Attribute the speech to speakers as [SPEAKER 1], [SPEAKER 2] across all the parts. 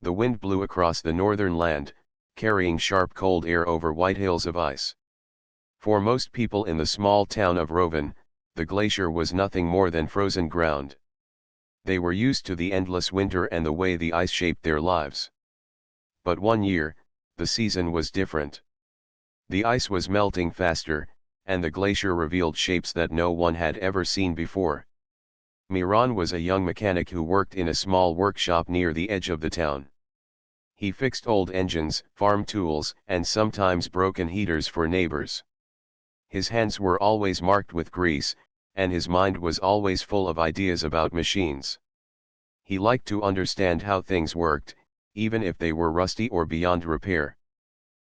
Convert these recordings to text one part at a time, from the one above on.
[SPEAKER 1] The wind blew across the northern land, carrying sharp cold air over white hills of ice. For most people in the small town of Roven, the glacier was nothing more than frozen ground. They were used to the endless winter and the way the ice shaped their lives. But one year, the season was different. The ice was melting faster, and the glacier revealed shapes that no one had ever seen before. Miran was a young mechanic who worked in a small workshop near the edge of the town. He fixed old engines, farm tools, and sometimes broken heaters for neighbors. His hands were always marked with grease, and his mind was always full of ideas about machines. He liked to understand how things worked, even if they were rusty or beyond repair.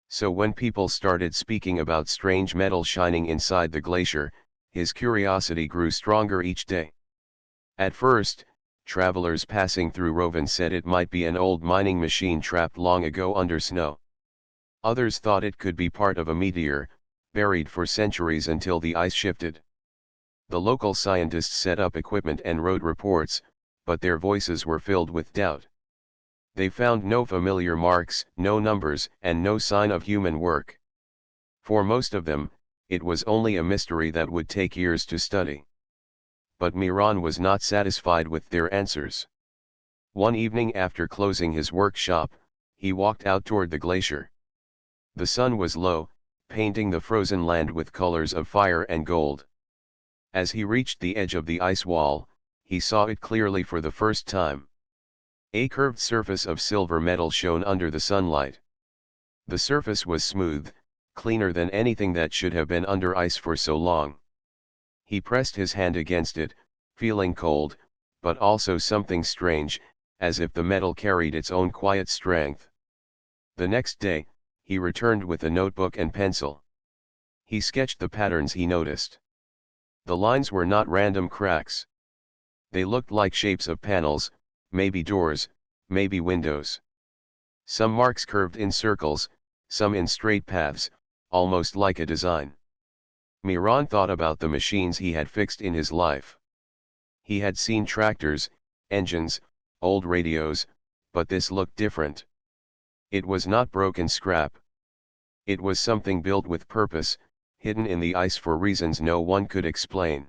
[SPEAKER 1] So when people started speaking about strange metal shining inside the glacier, his curiosity grew stronger each day. At first, travelers passing through Roven said it might be an old mining machine trapped long ago under snow. Others thought it could be part of a meteor, buried for centuries until the ice shifted. The local scientists set up equipment and wrote reports, but their voices were filled with doubt. They found no familiar marks, no numbers, and no sign of human work. For most of them, it was only a mystery that would take years to study. But Miran was not satisfied with their answers. One evening after closing his workshop, he walked out toward the glacier. The sun was low, painting the frozen land with colors of fire and gold. As he reached the edge of the ice wall, he saw it clearly for the first time. A curved surface of silver metal shone under the sunlight. The surface was smooth, cleaner than anything that should have been under ice for so long. He pressed his hand against it, feeling cold, but also something strange, as if the metal carried its own quiet strength. The next day, he returned with a notebook and pencil. He sketched the patterns he noticed. The lines were not random cracks. They looked like shapes of panels, maybe doors, maybe windows. Some marks curved in circles, some in straight paths, almost like a design. Miran thought about the machines he had fixed in his life. He had seen tractors, engines, old radios, but this looked different. It was not broken scrap. It was something built with purpose, hidden in the ice for reasons no one could explain.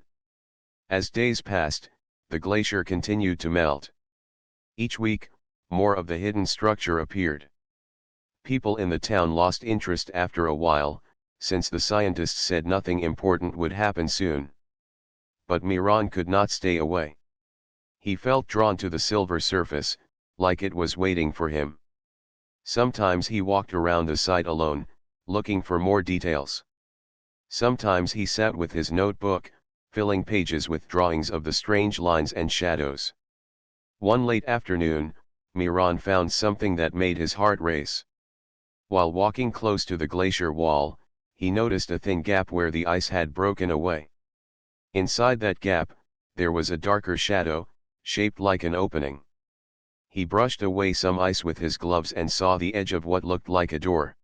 [SPEAKER 1] As days passed, the glacier continued to melt. Each week, more of the hidden structure appeared. People in the town lost interest after a while, since the scientists said nothing important would happen soon. But Miran could not stay away. He felt drawn to the silver surface, like it was waiting for him. Sometimes he walked around the site alone, looking for more details. Sometimes he sat with his notebook, filling pages with drawings of the strange lines and shadows. One late afternoon, Miran found something that made his heart race. While walking close to the glacier wall, he noticed a thin gap where the ice had broken away. Inside that gap, there was a darker shadow, shaped like an opening. He brushed away some ice with his gloves and saw the edge of what looked like a door.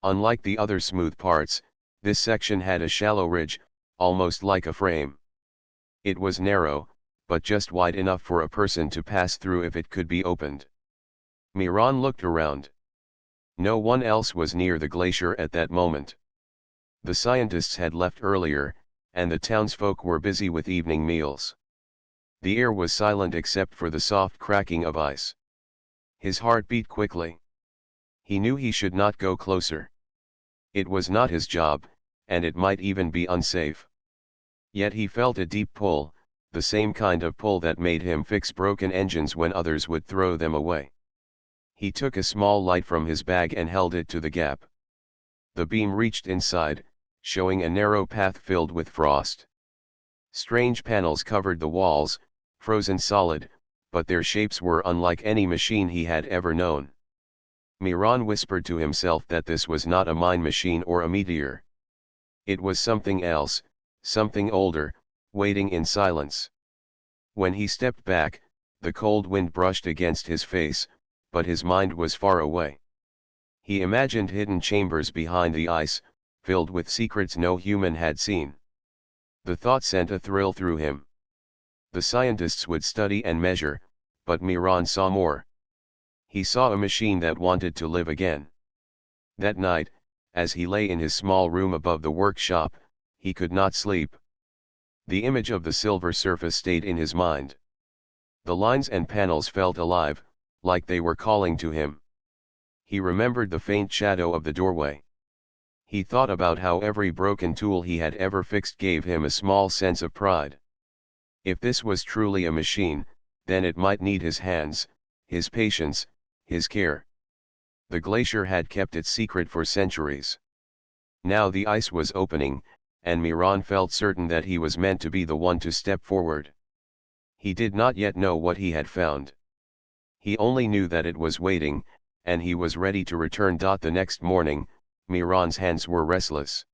[SPEAKER 1] Unlike the other smooth parts, this section had a shallow ridge, almost like a frame. It was narrow, but just wide enough for a person to pass through if it could be opened. Miran looked around. No one else was near the glacier at that moment. The scientists had left earlier, and the townsfolk were busy with evening meals. The air was silent except for the soft cracking of ice. His heart beat quickly. He knew he should not go closer. It was not his job, and it might even be unsafe. Yet he felt a deep pull, the same kind of pull that made him fix broken engines when others would throw them away. He took a small light from his bag and held it to the gap. The beam reached inside, showing a narrow path filled with frost. Strange panels covered the walls, frozen solid, but their shapes were unlike any machine he had ever known. Miran whispered to himself that this was not a mine machine or a meteor. It was something else, something older, waiting in silence. When he stepped back, the cold wind brushed against his face, but his mind was far away. He imagined hidden chambers behind the ice, filled with secrets no human had seen. The thought sent a thrill through him. The scientists would study and measure, but Miran saw more. He saw a machine that wanted to live again. That night, as he lay in his small room above the workshop, he could not sleep. The image of the silver surface stayed in his mind. The lines and panels felt alive, like they were calling to him. He remembered the faint shadow of the doorway. He thought about how every broken tool he had ever fixed gave him a small sense of pride. If this was truly a machine, then it might need his hands, his patience, his care. The glacier had kept its secret for centuries. Now the ice was opening, and Miran felt certain that he was meant to be the one to step forward. He did not yet know what he had found. He only knew that it was waiting, and he was ready to return. The next morning, Miran's hands were restless.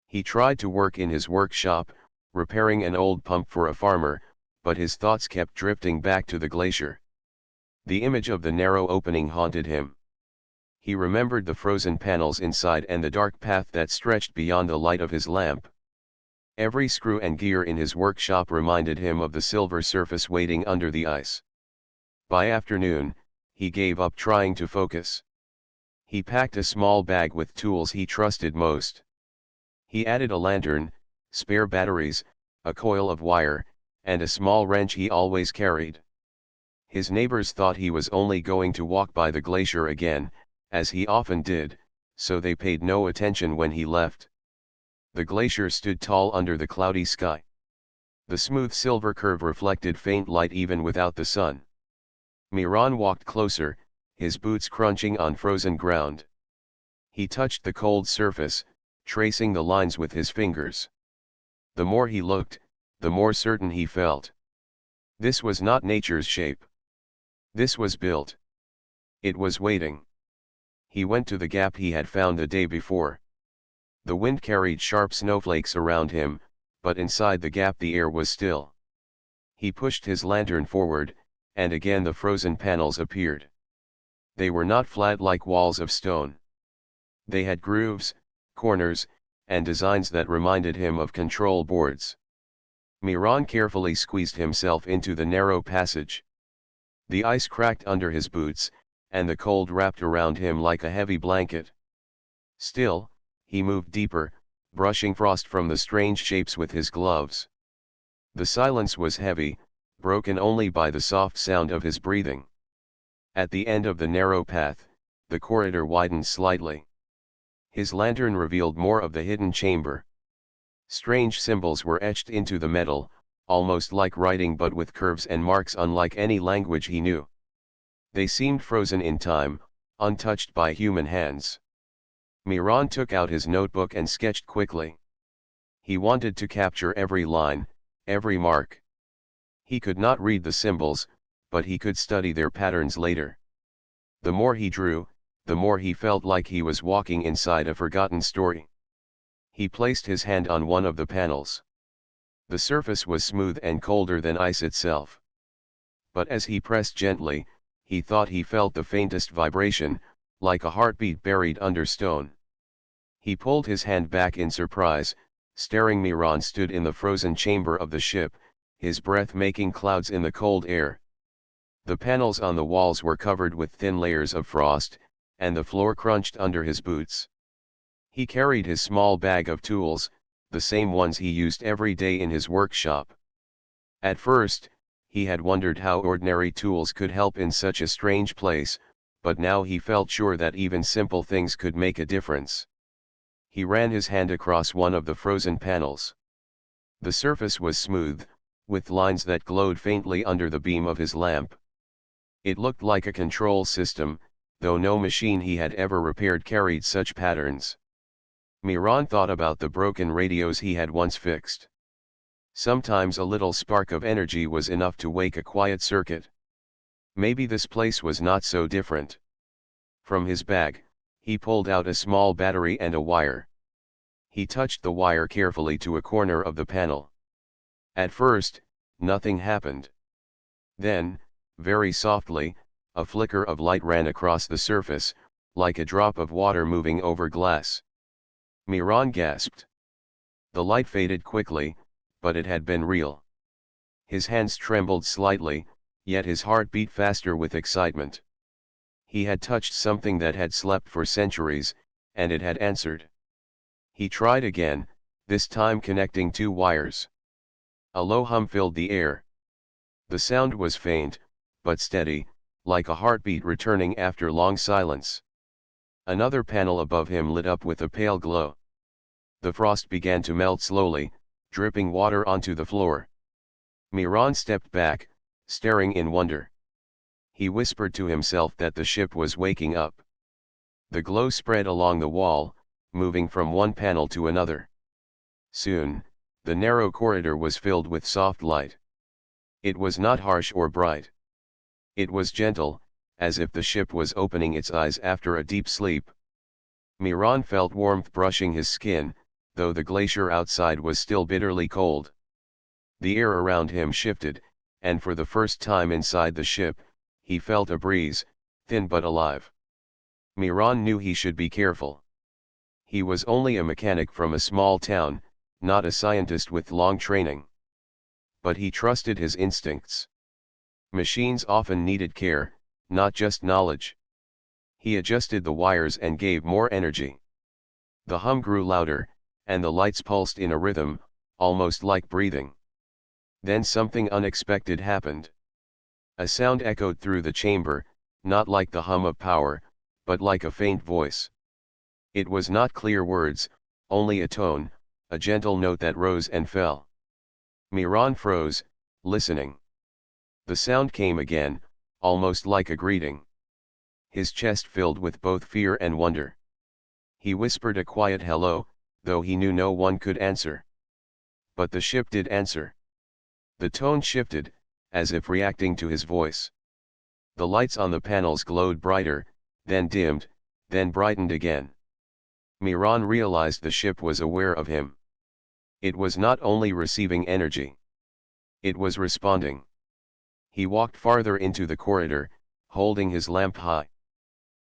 [SPEAKER 1] He tried to work in his workshop, repairing an old pump for a farmer, but his thoughts kept drifting back to the glacier. The image of the narrow opening haunted him. He remembered the frozen panels inside and the dark path that stretched beyond the light of his lamp. Every screw and gear in his workshop reminded him of the silver surface waiting under the ice. By afternoon, he gave up trying to focus. He packed a small bag with tools he trusted most. He added a lantern, spare batteries, a coil of wire, and a small wrench he always carried. His neighbors thought he was only going to walk by the glacier again, as he often did, so they paid no attention when he left. The glacier stood tall under the cloudy sky. The smooth silver curve reflected faint light even without the sun. Miran walked closer, his boots crunching on frozen ground. He touched the cold surface, tracing the lines with his fingers. The more he looked, the more certain he felt. This was not nature's shape. This was built. It was waiting. He went to the gap he had found the day before. The wind carried sharp snowflakes around him, but inside the gap the air was still. He pushed his lantern forward, and again the frozen panels appeared. They were not flat like walls of stone. They had grooves, corners, and designs that reminded him of control boards. Miran carefully squeezed himself into the narrow passage. The ice cracked under his boots, and the cold wrapped around him like a heavy blanket. Still, he moved deeper, brushing frost from the strange shapes with his gloves. The silence was heavy, broken only by the soft sound of his breathing. At the end of the narrow path, the corridor widened slightly. His lantern revealed more of the hidden chamber. Strange symbols were etched into the metal, almost like writing but with curves and marks unlike any language he knew. They seemed frozen in time, untouched by human hands. Miran took out his notebook and sketched quickly. He wanted to capture every line, every mark. He could not read the symbols, but he could study their patterns later. The more he drew, the more he felt like he was walking inside a forgotten story. He placed his hand on one of the panels. The surface was smooth and colder than ice itself. But as he pressed gently, he thought he felt the faintest vibration, like a heartbeat buried under stone. He pulled his hand back in surprise, staring. Miran stood in the frozen chamber of the ship, his breath making clouds in the cold air. The panels on the walls were covered with thin layers of frost, and the floor crunched under his boots. He carried his small bag of tools, the same ones he used every day in his workshop. At first, he had wondered how ordinary tools could help in such a strange place, but now he felt sure that even simple things could make a difference. He ran his hand across one of the frozen panels. The surface was smooth, with lines that glowed faintly under the beam of his lamp. It looked like a control system, though no machine he had ever repaired carried such patterns. Miran thought about the broken radios he had once fixed. Sometimes a little spark of energy was enough to wake a quiet circuit. Maybe this place was not so different. From his bag, he pulled out a small battery and a wire. He touched the wire carefully to a corner of the panel. At first, nothing happened. Then, very softly, a flicker of light ran across the surface, like a drop of water moving over glass. Miran gasped. The light faded quickly, but it had been real. His hands trembled slightly, yet his heart beat faster with excitement. He had touched something that had slept for centuries, and it had answered. He tried again, this time connecting two wires. A low hum filled the air. The sound was faint, but steady, like a heartbeat returning after long silence. Another panel above him lit up with a pale glow. The frost began to melt slowly, dripping water onto the floor. Miran stepped back, staring in wonder. He whispered to himself that the ship was waking up. The glow spread along the wall, moving from one panel to another. Soon, the narrow corridor was filled with soft light. It was not harsh or bright. It was gentle, as if the ship was opening its eyes after a deep sleep. Miran felt warmth brushing his skin, though the glacier outside was still bitterly cold. The air around him shifted, and for the first time inside the ship, he felt a breeze, thin but alive. Miran knew he should be careful. He was only a mechanic from a small town, not a scientist with long training. But he trusted his instincts. Machines often needed care, not just knowledge. He adjusted the wires and gave more energy. The hum grew louder, and the lights pulsed in a rhythm, almost like breathing. Then something unexpected happened. A sound echoed through the chamber, not like the hum of power, but like a faint voice. It was not clear words, only a tone, a gentle note that rose and fell. Miran froze, listening. The sound came again, almost like a greeting. His chest filled with both fear and wonder. He whispered a quiet hello, though he knew no one could answer. But the ship did answer. The tone shifted, as if reacting to his voice. The lights on the panels glowed brighter, then dimmed, then brightened again. Miran realized the ship was aware of him. It was not only receiving energy. It was responding. He walked farther into the corridor, holding his lamp high.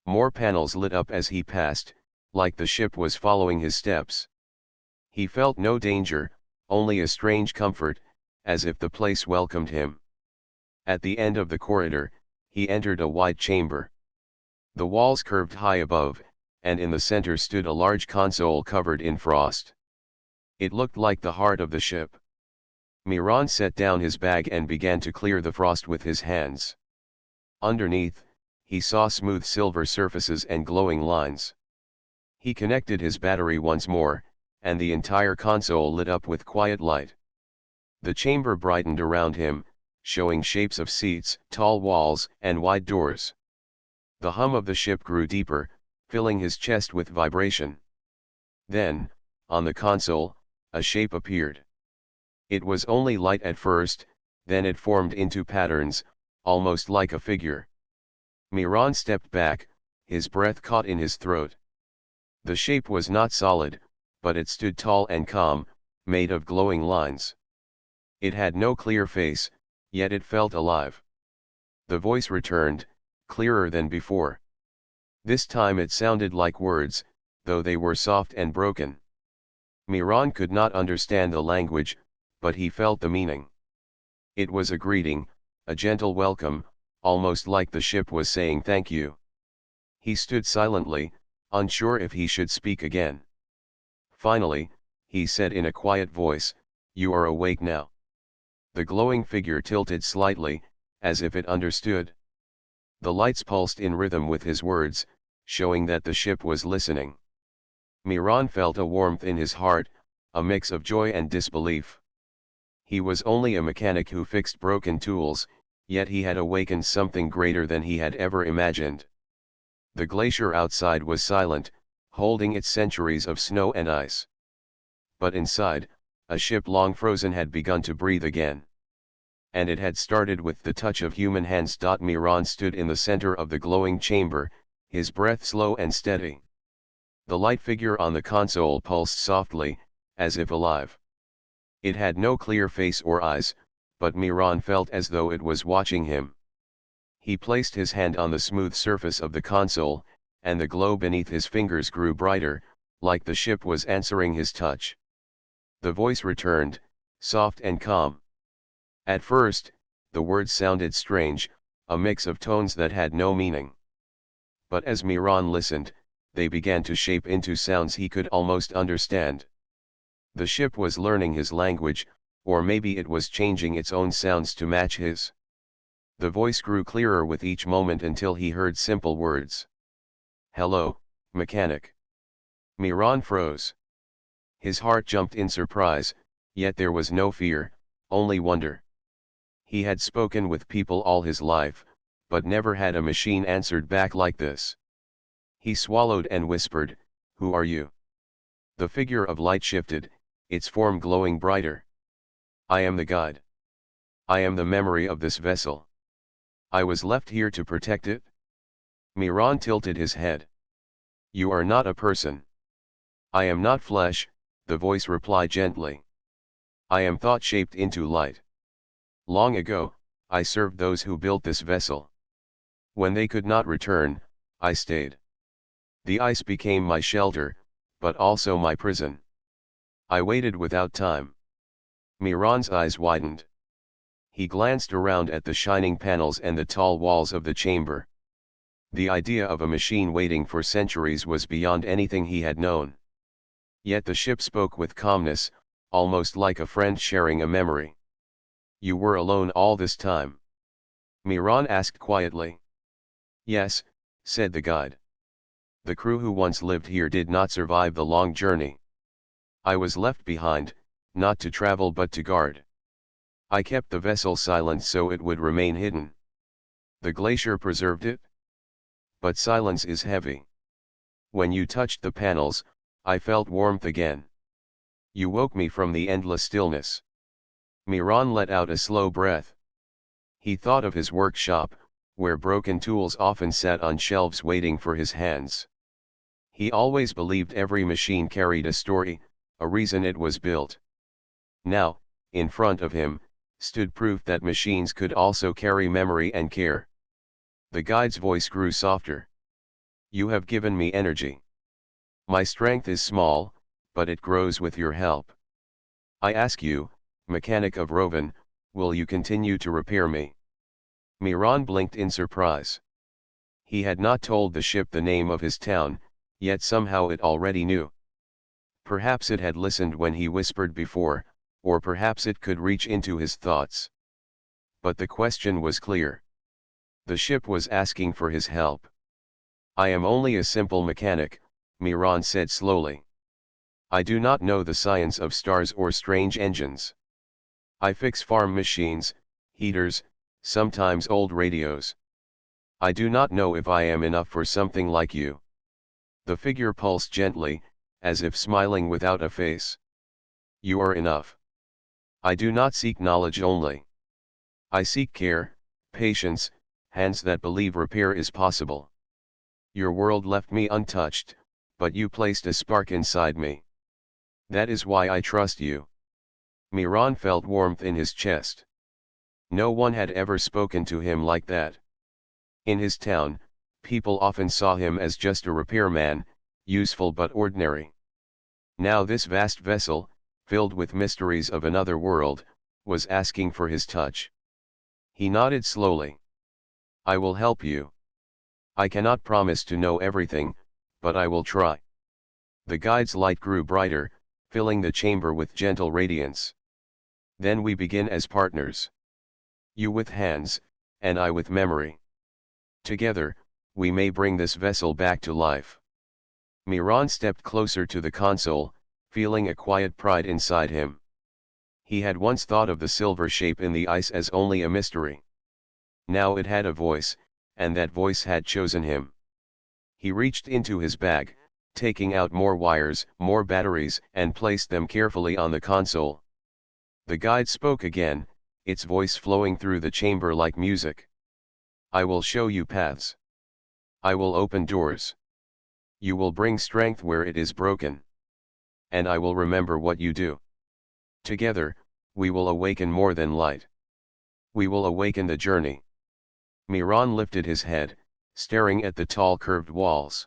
[SPEAKER 1] More panels lit up as he passed, like the ship was following his steps. He felt no danger, only a strange comfort, as if the place welcomed him. At the end of the corridor, he entered a wide chamber. The walls curved high above, and in the center stood a large console covered in frost. It looked like the heart of the ship. Miran set down his bag and began to clear the frost with his hands. Underneath, he saw smooth silver surfaces and glowing lines. He connected his battery once more, and the entire console lit up with quiet light. The chamber brightened around him, showing shapes of seats, tall walls, and wide doors. The hum of the ship grew deeper, filling his chest with vibration. Then, on the console, a shape appeared. It was only light at first, then it formed into patterns, almost like a figure. Miran stepped back, his breath caught in his throat. The shape was not solid, but it stood tall and calm, made of glowing lines. It had no clear face, yet it felt alive. The voice returned, clearer than before. This time it sounded like words, though they were soft and broken. Miran could not understand the language, but he felt the meaning. It was a greeting, a gentle welcome, almost like the ship was saying thank you. He stood silently, unsure if he should speak again. Finally, he said in a quiet voice, "You are awake now." The glowing figure tilted slightly, as if it understood. The lights pulsed in rhythm with his words, showing that the ship was listening. Miran felt a warmth in his heart, a mix of joy and disbelief. He was only a mechanic who fixed broken tools, yet he had awakened something greater than he had ever imagined. The glacier outside was silent, holding its centuries of snow and ice. But inside, a ship long frozen had begun to breathe again. And it had started with the touch of human hands. Miran stood in the center of the glowing chamber, his breath slow and steady. The light figure on the console pulsed softly, as if alive. It had no clear face or eyes, but Miran felt as though it was watching him. He placed his hand on the smooth surface of the console, and the glow beneath his fingers grew brighter, like the ship was answering his touch. The voice returned, soft and calm. At first, the words sounded strange, a mix of tones that had no meaning. But as Miran listened, they began to shape into sounds he could almost understand. The ship was learning his language, or maybe it was changing its own sounds to match his. The voice grew clearer with each moment until he heard simple words. "Hello, mechanic." Miran froze. His heart jumped in surprise, yet there was no fear, only wonder. He had spoken with people all his life, but never had a machine answered back like this. He swallowed and whispered, "Who are you?" The figure of light shifted, its form glowing brighter. "I am the guide. I am the memory of this vessel. I was left here to protect it." Miran tilted his head. "You are not a person." "I am not flesh," the voice replied gently. "I am thought shaped into light. Long ago, I served those who built this vessel. When they could not return, I stayed. The ice became my shelter, but also my prison. I waited without time." Miran's eyes widened. He glanced around at the shining panels and the tall walls of the chamber. The idea of a machine waiting for centuries was beyond anything he had known. Yet the ship spoke with calmness, almost like a friend sharing a memory. "You were alone all this time?" Miran asked quietly. "Yes," said the guide. "The crew who once lived here did not survive the long journey. I was left behind, not to travel but to guard. I kept the vessel silent so it would remain hidden. The glacier preserved it. But silence is heavy. When you touched the panels, I felt warmth again. You woke me from the endless stillness." Miran let out a slow breath. He thought of his workshop, where broken tools often sat on shelves waiting for his hands. He always believed every machine carried a story, a reason it was built. Now, in front of him, stood proof that machines could also carry memory and care. The guide's voice grew softer. "You have given me energy. My strength is small, but it grows with your help. I ask you, mechanic of Rovan, will you continue to repair me?" Miran blinked in surprise. He had not told the ship the name of his town, yet somehow it already knew. Perhaps it had listened when he whispered before, or perhaps it could reach into his thoughts. But the question was clear. The ship was asking for his help. "I am only a simple mechanic," Miran said slowly. "I do not know the science of stars or strange engines. I fix farm machines, heaters, sometimes old radios. I do not know if I am enough for something like you." The figure pulsed gently, as if smiling without a face. "You are enough. I do not seek knowledge only. I seek care, patience, hands that believe repair is possible. Your world left me untouched, but you placed a spark inside me. That is why I trust you." Miran felt warmth in his chest. No one had ever spoken to him like that. In his town, people often saw him as just a repairman, useful but ordinary. Now this vast vessel, filled with mysteries of another world, was asking for his touch. He nodded slowly. "I will help you. I cannot promise to know everything, but I will try." The guide's light grew brighter, filling the chamber with gentle radiance. "Then we begin as partners. You with hands, and I with memory. Together, we may bring this vessel back to life." Miran stepped closer to the console, feeling a quiet pride inside him. He had once thought of the silver shape in the ice as only a mystery. Now it had a voice, and that voice had chosen him. He reached into his bag, taking out more wires, more batteries, and placed them carefully on the console. The guide spoke again, its voice flowing through the chamber like music. "I will show you paths. I will open doors. You will bring strength where it is broken. And I will remember what you do. Together, we will awaken more than light. We will awaken the journey." Miran lifted his head, staring at the tall curved walls.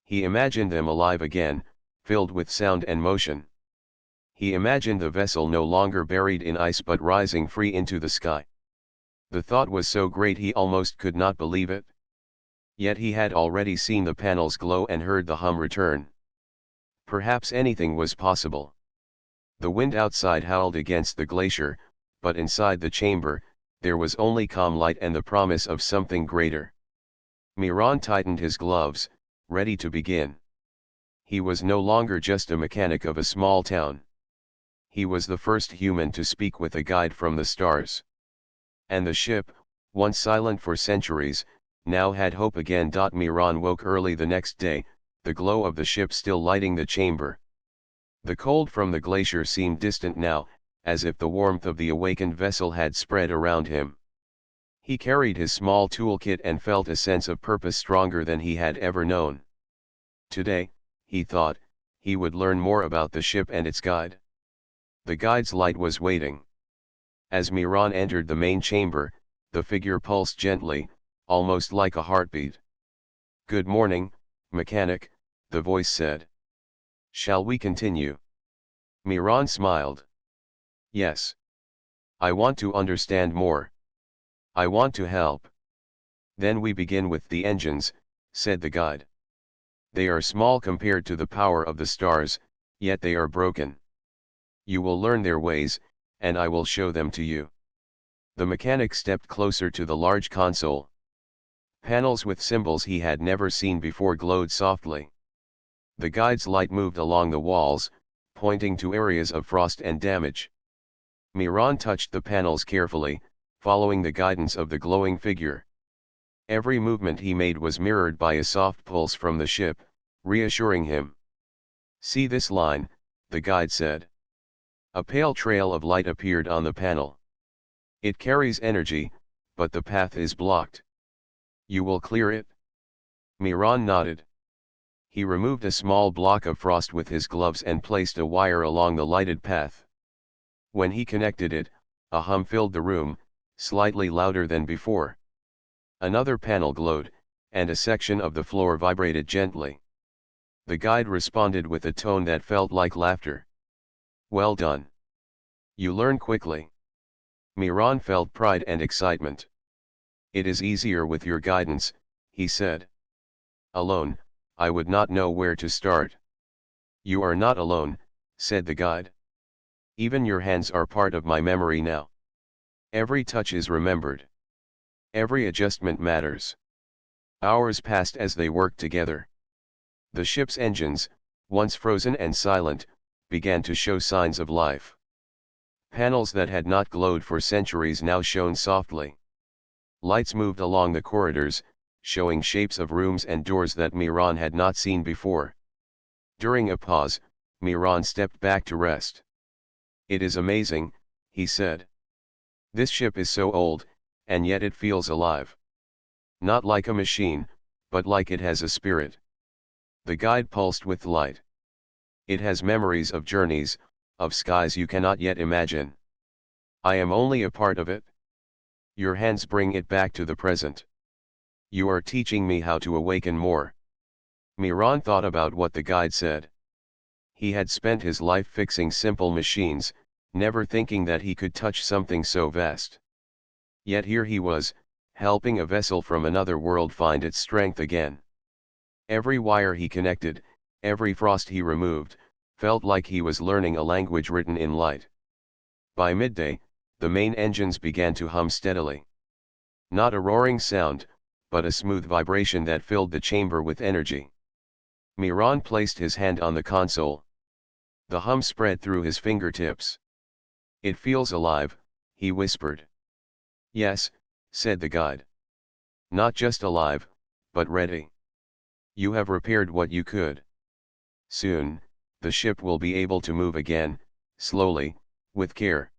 [SPEAKER 1] He imagined them alive again, filled with sound and motion. He imagined the vessel no longer buried in ice but rising free into the sky. The thought was so great he almost could not believe it. Yet he had already seen the panels glow and heard the hum return. Perhaps anything was possible. The wind outside howled against the glacier, but inside the chamber, there was only calm light and the promise of something greater. Miran tightened his gloves, ready to begin. He was no longer just a mechanic of a small town. He was the first human to speak with a guide from the stars. And the ship, once silent for centuries, now had hope again. Miran woke early the next day, the glow of the ship still lighting the chamber. The cold from the glacier seemed distant now, as if the warmth of the awakened vessel had spread around him. He carried his small toolkit and felt a sense of purpose stronger than he had ever known. Today, he thought, he would learn more about the ship and its guide. The guide's light was waiting. As Miran entered the main chamber, the figure pulsed gently, almost like a heartbeat. "Good morning, mechanic," the voice said. "Shall we continue?" Miran smiled. "Yes. I want to understand more. I want to help." "Then we begin with the engines," said the guide. "They are small compared to the power of the stars, yet they are broken. You will learn their ways, and I will show them to you." The mechanic stepped closer to the large console. Panels with symbols he had never seen before glowed softly. The guide's light moved along the walls, pointing to areas of frost and damage. Miran touched the panels carefully, following the guidance of the glowing figure. Every movement he made was mirrored by a soft pulse from the ship, reassuring him. "See this line," the guide said. A pale trail of light appeared on the panel. "It carries energy, but the path is blocked. You will clear it?" Miran nodded. He removed a small block of frost with his gloves and placed a wire along the lighted path. When he connected it, a hum filled the room, slightly louder than before. Another panel glowed, and a section of the floor vibrated gently. The guide responded with a tone that felt like laughter. "Well done. You learn quickly." Miran felt pride and excitement. "It is easier with your guidance," he said. "Alone, I would not know where to start." "You are not alone," said the guide. "Even your hands are part of my memory now. Every touch is remembered. Every adjustment matters." Hours passed as they worked together. The ship's engines, once frozen and silent, began to show signs of life. Panels that had not glowed for centuries now shone softly. Lights moved along the corridors, showing shapes of rooms and doors that Miran had not seen before. During a pause, Miran stepped back to rest. "It is amazing," he said. "This ship is so old, and yet it feels alive. Not like a machine, but like it has a spirit." The guide pulsed with light. "It has memories of journeys, of skies you cannot yet imagine. I am only a part of it. Your hands bring it back to the present. You are teaching me how to awaken more." Miran thought about what the guide said. He had spent his life fixing simple machines, never thinking that he could touch something so vast. Yet here he was, helping a vessel from another world find its strength again. Every wire he connected, every frost he removed, felt like he was learning a language written in light. By midday, the main engines began to hum steadily. Not a roaring sound, but a smooth vibration that filled the chamber with energy. Miran placed his hand on the console. The hum spread through his fingertips. "It feels alive," he whispered. "Yes," said the guide. "Not just alive, but ready. You have repaired what you could. Soon, the ship will be able to move again, slowly, with care.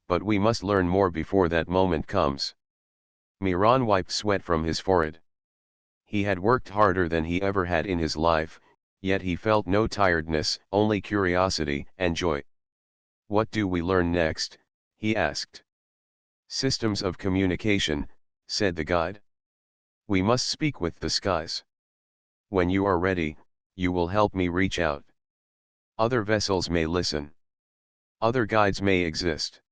[SPEAKER 1] But we must learn more before that moment comes." Miran wiped sweat from his forehead. He had worked harder than he ever had in his life, yet he felt no tiredness, only curiosity and joy. "What do we learn next?" he asked. "Systems of communication," said the guide. "We must speak with the skies. When you are ready, you will help me reach out. Other vessels may listen. Other guides may exist.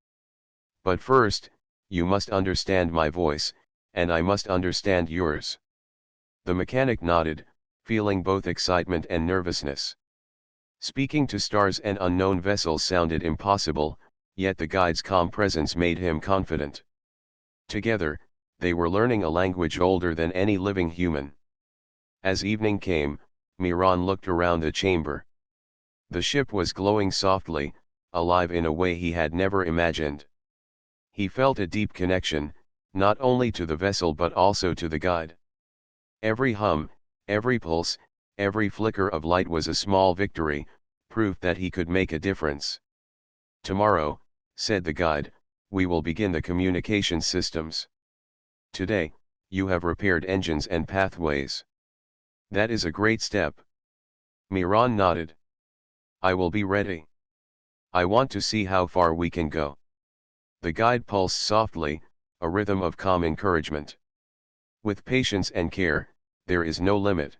[SPEAKER 1] But first, you must understand my voice, and I must understand yours." The mechanic nodded, feeling both excitement and nervousness. Speaking to stars and unknown vessels sounded impossible, yet the guide's calm presence made him confident. Together, they were learning a language older than any living human. As evening came, Miran looked around the chamber. The ship was glowing softly, alive in a way he had never imagined. He felt a deep connection, not only to the vessel but also to the guide. Every hum, every pulse, every flicker of light was a small victory, proof that he could make a difference. "Tomorrow," said the guide, "we will begin the communication systems. Today, you have repaired engines and pathways. That is a great step." Miran nodded. "I will be ready. I want to see how far we can go." The guide pulsed softly, a rhythm of calm encouragement. "With patience and care, there is no limit.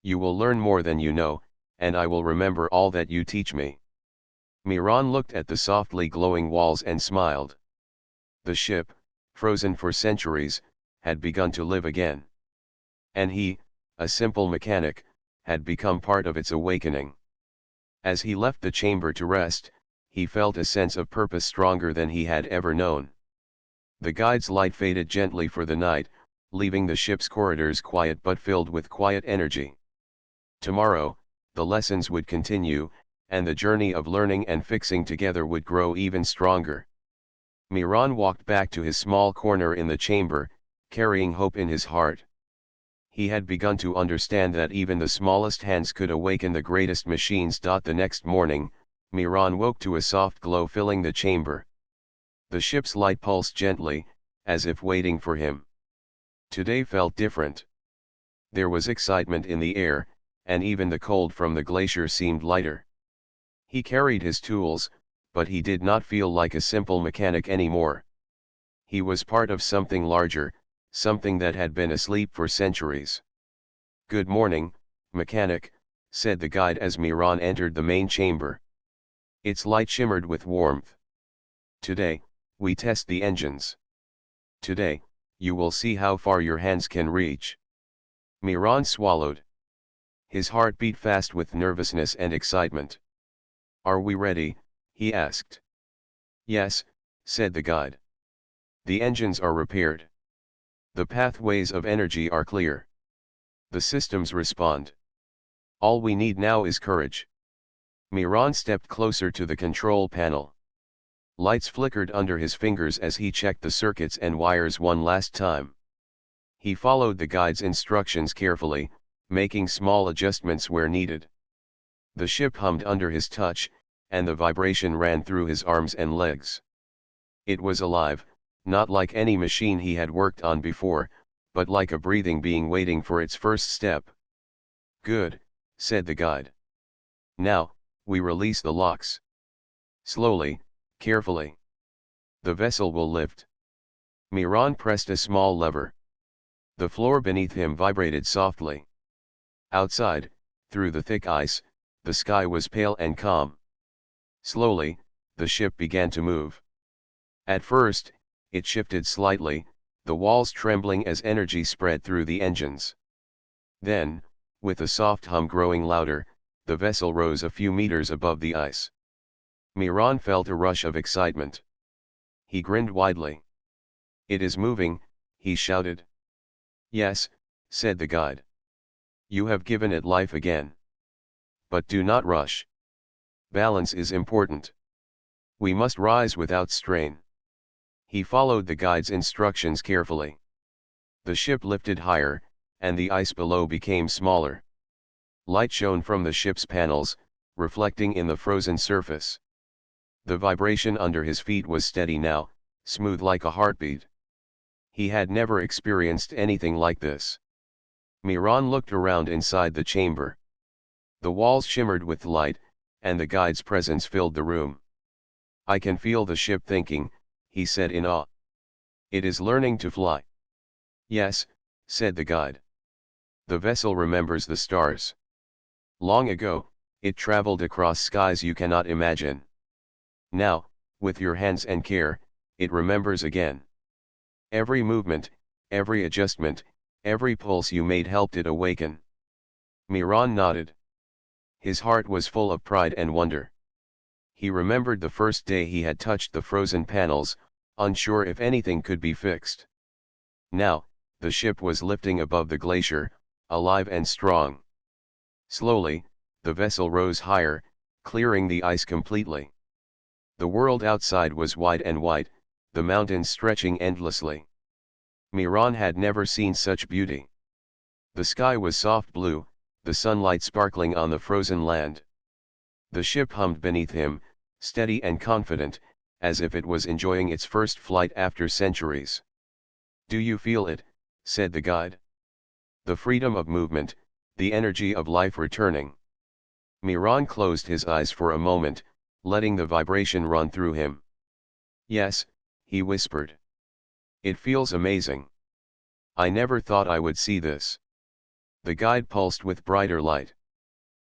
[SPEAKER 1] You will learn more than you know, and I will remember all that you teach me." Miran looked at the softly glowing walls and smiled. The ship, frozen for centuries, had begun to live again. And he, a simple mechanic, had become part of its awakening. As he left the chamber to rest, he felt a sense of purpose stronger than he had ever known. The guide's light faded gently for the night, leaving the ship's corridors quiet but filled with quiet energy. Tomorrow, the lessons would continue, and the journey of learning and fixing together would grow even stronger. Miran walked back to his small corner in the chamber, carrying hope in his heart. He had begun to understand that even the smallest hands could awaken the greatest machines. The next morning, Miran woke to a soft glow filling the chamber. The ship's light pulsed gently, as if waiting for him. Today felt different. There was excitement in the air, and even the cold from the glacier seemed lighter. He carried his tools, but he did not feel like a simple mechanic anymore. He was part of something larger, something that had been asleep for centuries. "Good morning, mechanic," said the guide as Miran entered the main chamber. Its light shimmered with warmth. "Today, we test the engines. Today, you will see how far your hands can reach." Miran swallowed. His heart beat fast with nervousness and excitement. "Are we ready?" he asked. "Yes," said the guide. "The engines are repaired. The pathways of energy are clear. The systems respond. All we need now is courage." Miran stepped closer to the control panel. Lights flickered under his fingers as he checked the circuits and wires one last time. He followed the guide's instructions carefully, making small adjustments where needed. The ship hummed under his touch, and the vibration ran through his arms and legs. It was alive, not like any machine he had worked on before, but like a breathing being waiting for its first step. "Good," said the guide. "Now, we release the locks. Slowly, carefully. The vessel will lift." Miran pressed a small lever. The floor beneath him vibrated softly. Outside, through the thick ice, the sky was pale and calm. Slowly, the ship began to move. At first, it shifted slightly, the walls trembling as energy spread through the engines. Then, with a soft hum growing louder, the vessel rose a few meters above the ice. Miran felt a rush of excitement. He grinned widely. "It is moving," he shouted. "Yes," said the guide. "You have given it life again. But do not rush. Balance is important. We must rise without strain." He followed the guide's instructions carefully. The ship lifted higher, and the ice below became smaller. Light shone from the ship's panels, reflecting in the frozen surface. The vibration under his feet was steady now, smooth like a heartbeat. He had never experienced anything like this. Miran looked around inside the chamber. The walls shimmered with light, and the guide's presence filled the room. "I can feel the ship thinking," he said in awe. "It is learning to fly." "Yes," said the guide. "The vessel remembers the stars. Long ago, it traveled across skies you cannot imagine. Now, with your hands and care, it remembers again. Every movement, every adjustment, Every pulse you made helped it awaken. Miran nodded. His heart was full of pride and wonder. He remembered the first day he had touched the frozen panels, unsure if anything could be fixed. Now, the ship was lifting above the glacier, alive and strong. Slowly, the vessel rose higher, clearing the ice completely. The world outside was wide and white, the mountains stretching endlessly. Miran had never seen such beauty. The sky was soft blue, the sunlight sparkling on the frozen land. The ship hummed beneath him, steady and confident, as if it was enjoying its first flight after centuries. "Do you feel it?" said the guide. "The freedom of movement, the energy of life returning." Miran closed his eyes for a moment, letting the vibration run through him. "Yes," he whispered. "It feels amazing. I never thought I would see this." The guide pulsed with brighter light.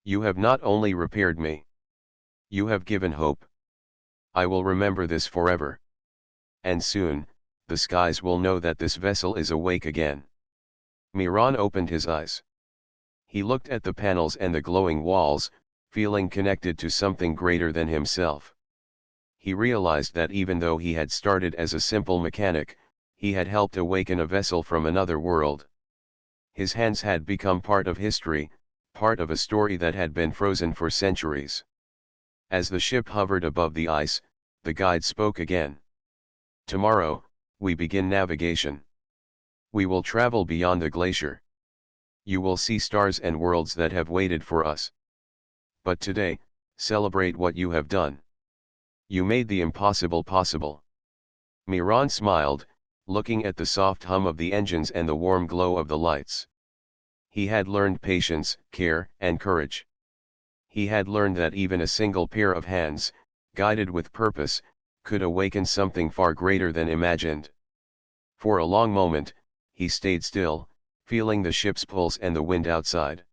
[SPEAKER 1] "You have not only repaired me. You have given hope. I will remember this forever. And soon, the skies will know that this vessel is awake again." Miran opened his eyes. He looked at the panels and the glowing walls, feeling connected to something greater than himself. He realized that even though he had started as a simple mechanic, he had helped awaken a vessel from another world. His hands had become part of history, part of a story that had been frozen for centuries. As the ship hovered above the ice, the guide spoke again. "Tomorrow, we begin navigation. We will travel beyond the glacier. You will see stars and worlds that have waited for us. But today, celebrate what you have done. You made the impossible possible." Miran smiled, looking at the soft hum of the engines and the warm glow of the lights. He had learned patience, care, and courage. He had learned that even a single pair of hands, guided with purpose, could awaken something far greater than imagined. For a long moment, he stayed still, feeling the ship's pulse and the wind outside.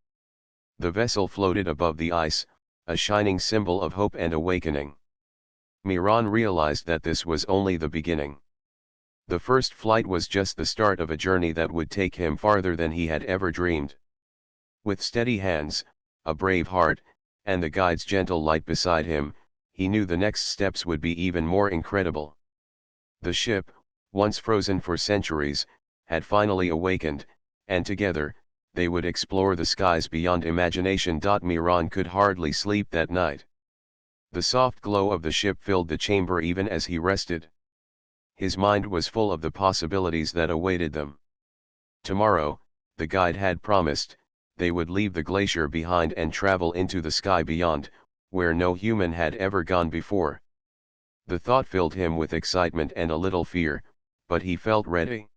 [SPEAKER 1] The vessel floated above the ice, a shining symbol of hope and awakening. Miran realized that this was only the beginning. The first flight was just the start of a journey that would take him farther than he had ever dreamed. With steady hands, a brave heart, and the guide's gentle light beside him, he knew the next steps would be even more incredible. The ship, once frozen for centuries, had finally awakened, and together, they would explore the skies beyond imagination. Miran could hardly sleep that night. The soft glow of the ship filled the chamber even as he rested. His mind was full of the possibilities that awaited them. Tomorrow, the guide had promised, they would leave the glacier behind and travel into the sky beyond, where no human had ever gone before. The thought filled him with excitement and a little fear, but he felt ready.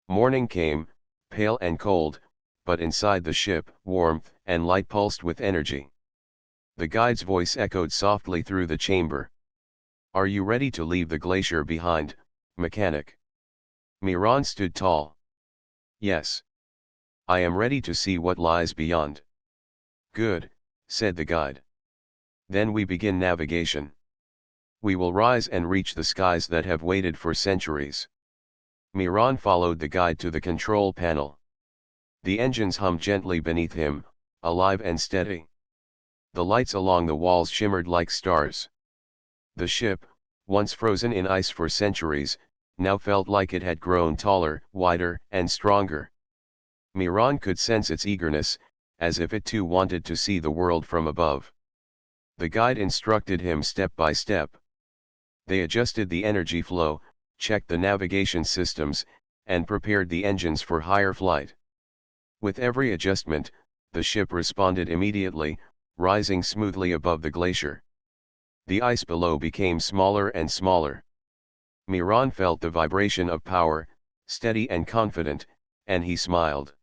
[SPEAKER 1] Morning came, pale and cold, but inside the ship, warmth and light pulsed with energy. The guide's voice echoed softly through the chamber. "Are you ready to leave the glacier behind, mechanic?" Miran stood tall. "Yes. I am ready to see what lies beyond." "Good," said the guide. "Then we begin navigation. We will rise and reach the skies that have waited for centuries." Miran followed the guide to the control panel. The engines hummed gently beneath him, alive and steady. The lights along the walls shimmered like stars. The ship, once frozen in ice for centuries, now felt like it had grown taller, wider, and stronger. Miran could sense its eagerness, as if it too wanted to see the world from above. The guide instructed him step by step. They adjusted the energy flow, checked the navigation systems, and prepared the engines for higher flight. With every adjustment, the ship responded immediately, rising smoothly above the glacier. The ice below became smaller and smaller. Miran felt the vibration of power, steady and confident, and he smiled.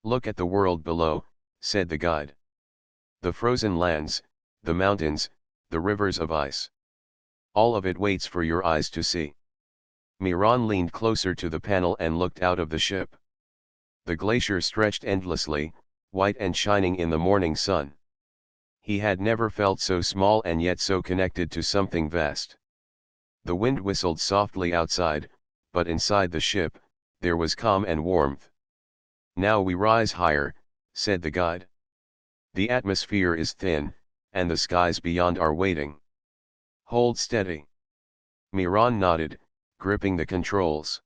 [SPEAKER 1] "Look at the world below," said the guide. "The frozen lands, the mountains, the rivers of ice. All of it waits for your eyes to see." Miran leaned closer to the panel and looked out of the ship. The glacier stretched endlessly, white and shining in the morning sun. He had never felt so small and yet so connected to something vast. The wind whistled softly outside, but inside the ship, there was calm and warmth. Now we rise higher, said the guide. The atmosphere is thin, and the skies beyond are waiting. Hold steady. Miran nodded, gripping the controls.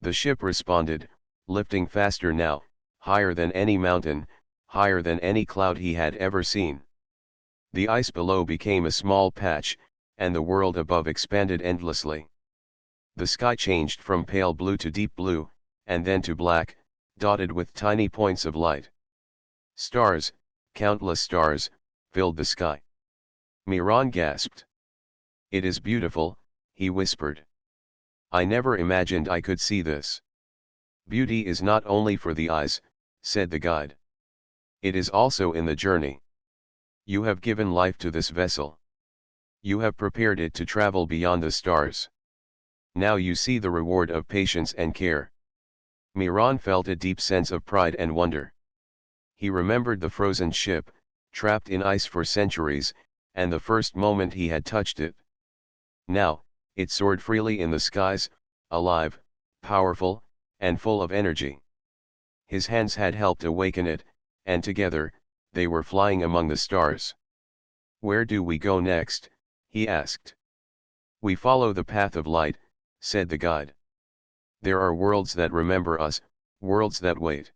[SPEAKER 1] The ship responded, lifting faster now, higher than any mountain, higher than any cloud he had ever seen. The ice below became a small patch, and the world above expanded endlessly. The sky changed from pale blue to deep blue, and then to black, dotted with tiny points of light. Stars, countless stars, filled the sky. Miran gasped. It is beautiful, he whispered. I never imagined I could see this. Beauty is not only for the eyes, said the guide. It is also in the journey. You have given life to this vessel. You have prepared it to travel beyond the stars. Now you see the reward of patience and care. Miran felt a deep sense of pride and wonder. He remembered the frozen ship, trapped in ice for centuries, and the first moment he had touched it. Now, it soared freely in the skies, alive, powerful, and full of energy. His hands had helped awaken it, and together, they were flying among the stars. Where do we go next? He asked. We follow the path of light, said the guide. There are worlds that remember us, worlds that wait.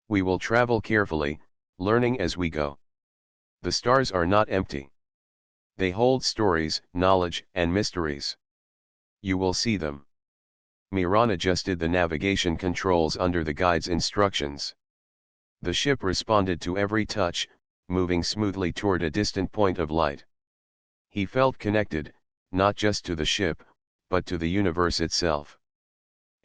[SPEAKER 1] We will travel carefully, learning as we go. The stars are not empty. They hold stories, knowledge, and mysteries. You will see them. Miran adjusted the navigation controls under the guide's instructions. The ship responded to every touch, moving smoothly toward a distant point of light. He felt connected, not just to the ship, but to the universe itself.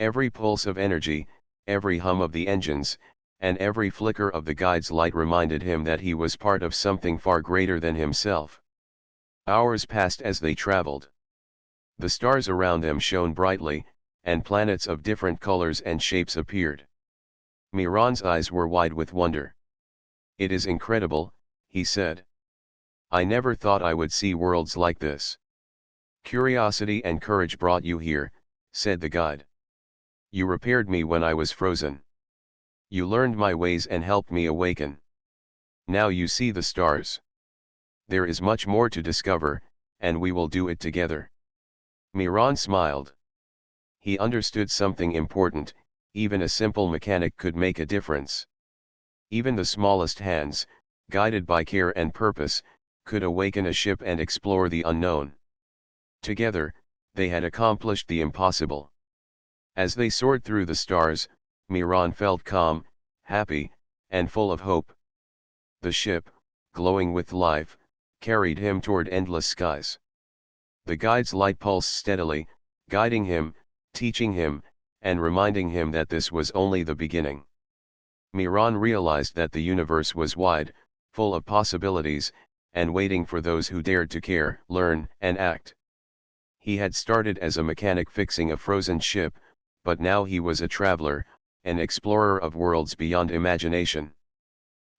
[SPEAKER 1] Every pulse of energy, every hum of the engines, and every flicker of the guide's light reminded him that he was part of something far greater than himself. Hours passed as they traveled. The stars around them shone brightly, and planets of different colors and shapes appeared. Miran's eyes were wide with wonder. It is incredible, he said. I never thought I would see worlds like this. Curiosity and courage brought you here, said the guide. You repaired me when I was frozen. You learned my ways and helped me awaken. Now you see the stars. There is much more to discover, and we will do it together. Miran smiled. He understood something important, even a simple mechanic could make a difference. Even the smallest hands, guided by care and purpose, could awaken a ship and explore the unknown. Together, they had accomplished the impossible. As they soared through the stars, Miran felt calm, happy, and full of hope. The ship, glowing with life, carried him toward endless skies. The guide's light pulsed steadily, guiding him, teaching him, and reminding him that this was only the beginning. Miran realized that the universe was wide, full of possibilities, and waiting for those who dared to care, learn, and act. He had started as a mechanic fixing a frozen ship, but now he was a traveler, an explorer of worlds beyond imagination.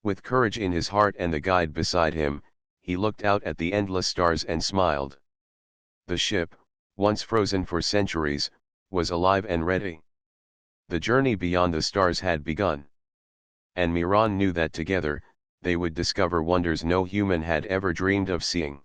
[SPEAKER 1] With courage in his heart and the guide beside him, he looked out at the endless stars and smiled. The ship, once frozen for centuries, was alive and ready. The journey beyond the stars had begun. And Miran knew that together, they would discover wonders no human had ever dreamed of seeing.